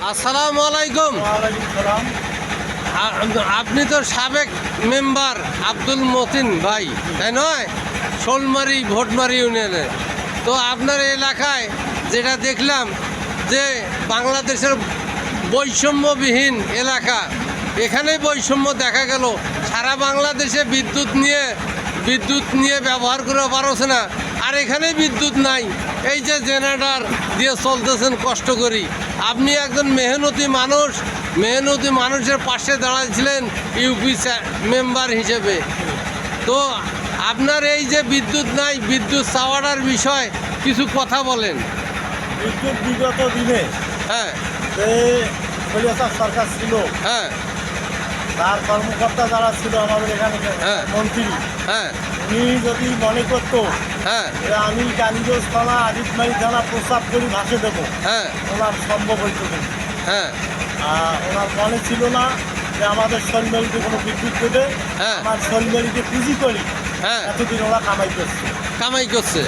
আসসালামু আলাইকুম। আপনি তো সাবেক মেম্বার আব্দুল মতিন ভাই, তাই নয়? শোলমারি ভোটমারি ইউনিয়নে। তো আপনার এলাকায় যেটা দেখলাম যে বাংলাদেশের বৈষম্যবিহীন এলাকা, এখানেই বৈষম্য দেখা গেল। সারা বাংলাদেশে বিদ্যুৎ নিয়ে ব্যবহার করে পারছে না, আর এখানে বিদ্যুৎ নাই। এই যে জেনারেটর দিয়ে চলতেছেন কষ্ট করি। আপনি একজন মেহনতি মানুষের পাশে দাঁড়াচ্ছিলেন ইউপি মেম্বার হিসেবে। তো আপনার এই যে বিদ্যুৎ নাই, বিদ্যুৎ চাওয়ার বিষয় কিছু কথা বলেন। বিদ্যুৎ বিগত দিনে হ্যাঁ সরকার ছিল, হ্যাঁ, তার কর্মকর্তা যারা ছিল আমাদের এখানে মন্ত্রী, হ্যাঁ, উনি যদি মনে করতো হ্যাঁ, যে আমি কালীগঞ্জ থানা আদিতমারি থানা প্রস্তাব করি ভাসে দেবো, হ্যাঁ, ওনার সম্ভব হইত না। হ্যাঁ, ওনার মনে ছিল না যে আমাদের শৈলবাড়িতে কোনো বিদ্যুৎ দেবে। হ্যাঁ, আমার শৈলবাড়িতে পুঁজি করি, হ্যাঁ, এতদিন ওরা কামাই করছে।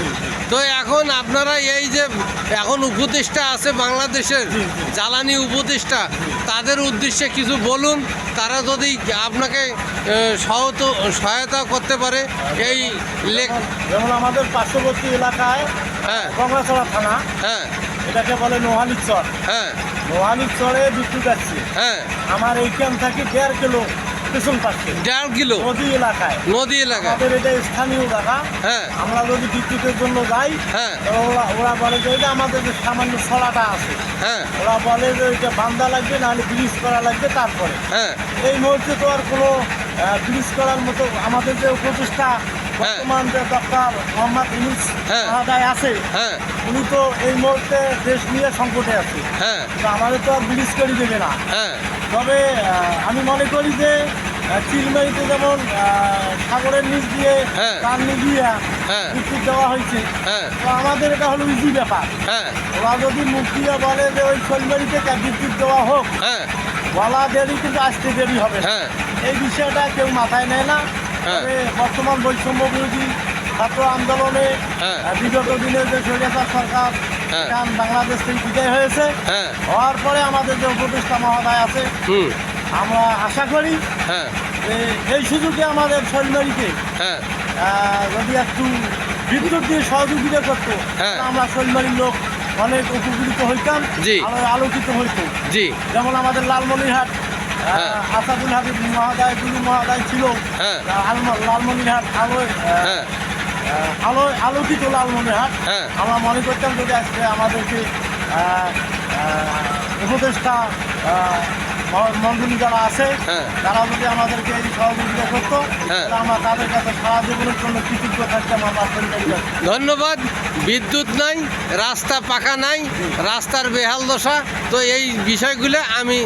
তো এখন আপনারা এই যে এখন উপদেষ্টা আছে বাংলাদেশের জ্বালানি উপদেষ্টা, তাদের উদ্দেশ্যে কিছু বলুন। তারা যদি আপনাকে সহায়তা করতে পারে এই যেমন আমাদের পার্শ্ববর্তী এলাকায় হ্যাঁ, গঙ্গাছড়া থানা, হ্যাঁ, এটাকে বলে নোহানির চর। হ্যাঁ, নোহানির চরে বিদ্যুৎ আছে। হ্যাঁ, আমার এইখান থেকে 1.5 কিলো পেছন পাচ্ছে 1.5 কিলো নদী এলাকায়। আমাদের এটা স্থানীয় এলাকা। হ্যাঁ, আমরা যদি বিদ্যুতের জন্য যাই, হ্যাঁ, ওরা বলে যে এটা আমাদের যে সামান্য ছড়াটা আছে, হ্যাঁ, ওরা বলে যে ওইটা বান্ধা লাগবে, নাহলে ব্রিজ করা লাগবে। তারপরে হ্যাঁ, এই মুহূর্তে তো আর কোনো ব্রিজ করার মতো আমাদের যে উপদেষ্টা বর্তমান যে ডক্টর মোহাম্মদ ইউনূস মহোদয় আছে, হ্যাঁ, উনি তো এই মুহূর্তে দেশ নিয়ে সংকটে আছে। হ্যাঁ, তো আমাদের তো আর ব্রিজ করে দেবে না। হ্যাঁ, তবে আমি মনে করি যে চিলমারিতে যেমন সাগরের নিচ দিয়ে তার নিবিয়া বিদ্যুৎ দেওয়া হয়েছে, তো আমাদের এটা হলো ইজি ব্যাপার। ওরা যদি মুখ দিয়ে বলে যে ওই চিলমারিতে বিদ্যুৎ দেওয়া হোক, বলা দেরি কিন্তু আসতে দেরি হবে। এই বিষয়টা কেউ মাথায় নেয় না। তবে বর্তমান বৈষম্য বিরোধী ছাত্র আন্দোলনে বিগত দিনের যে স্বৈরাচার সরকার বাংলাদেশ থেকে বিদায় হয়েছে, হওয়ার পরে আমাদের যে উপদেষ্টা মহোদয় আছে, আমরা আশা করি যে এই সুযোগে আমাদের শৈলবাড়িতে যদি একটু বিদ্যুৎ দিয়ে সহযোগিতা করতো, আমরা শৈলবাড়ির লোক অনেক উপকৃত হইতাম, আলোকিত হইত। যেমন আমাদের লালমনিরহাট আসাদুল হাবিব মহোদয়, গুরু মহোদয় ছিল, লালমনিরহাট আলোকিত লালমনিরহাট। আমরা মনে করতাম যদি আজকে আমাদেরকে উপদেষ্টা মন্ডলী যারা আছে, তারা যদি আমাদেরকে এই সহযোগিতা করতো, আমরা তাদের কাছে সারা জীবনের জন্য কৃতজ্ঞ থাকতাম। আমরা ধন্যবাদ। বিদ্যুৎ নাই, রাস্তা পাকা নাই, রাস্তার বেহাল দশা। তো এই বিষয়গুলো আমি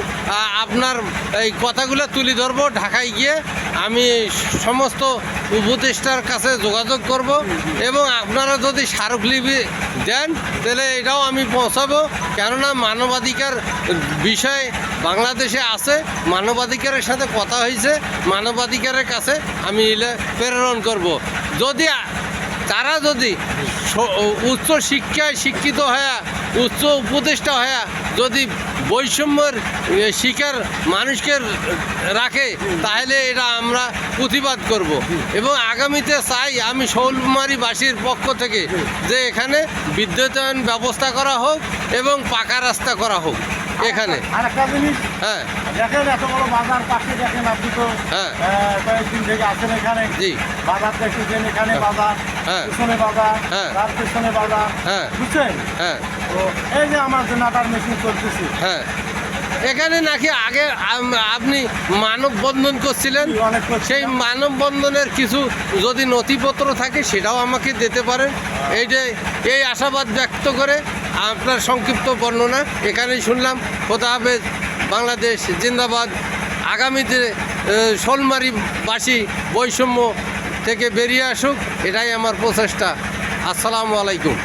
আপনার এই কথাগুলো তুলে ধরবো। ঢাকায় গিয়ে আমি সমস্ত উপদেষ্টার কাছে যোগাযোগ করব, এবং আপনারা যদি স্মারকলিপি দেন তাহলে এটাও আমি পৌঁছাবো। কেননা মানবাধিকার বিষয় বাংলাদেশে আছে, মানবাধিকারের সাথে কথা হয়েছে, মানবাধিকারের কাছে আমি প্রেরণ করব। তারা যদি উচ্চ শিক্ষায় শিক্ষিত হয়ে, উচ্চ উপদেষ্টা হয়ে যদি বৈষম্যের শিকার মানুষকে রাখে, তাহলে এটা আমরা প্রতিবাদ করব। এবং আগামীতে চাই আমি শোলমারিবাসীর পক্ষ থেকে যে এখানে বিদ্যুতায়ন ব্যবস্থা করা হোক এবং পাকা রাস্তা করা হোক এখানে। আরেকটা জিনিস, দেখেন এত বড় বাজার পাশে, দেখেন আপনি তো কয়েকদিন থেকে আছেন এখানে। বাজার দেখতেছেন, এখানে বাজার, পিছনে বাজার, তার পেছনে বাজার, বুঝছেন? তো এই যে আমার জেনারেটর মেশিন চলতেছে, এখানে নাকি আগে আপনি মানববন্ধন করছিলেন, সেই মানববন্ধনের কিছু যদি নথিপত্র থাকে সেটাও আমাকে দিতে পারেন। এই আশাবাদ ব্যক্ত করে আপনার সংক্ষিপ্ত বর্ণনা এখানেই শুনলাম। খোদা হাফেজ, বাংলাদেশ জিন্দাবাদ। আগামীতে শোলমারিবাসী বৈষম্য থেকে বেরিয়ে আসুক, এটাই আমার প্রচেষ্টা। আসসালামু আলাইকুম।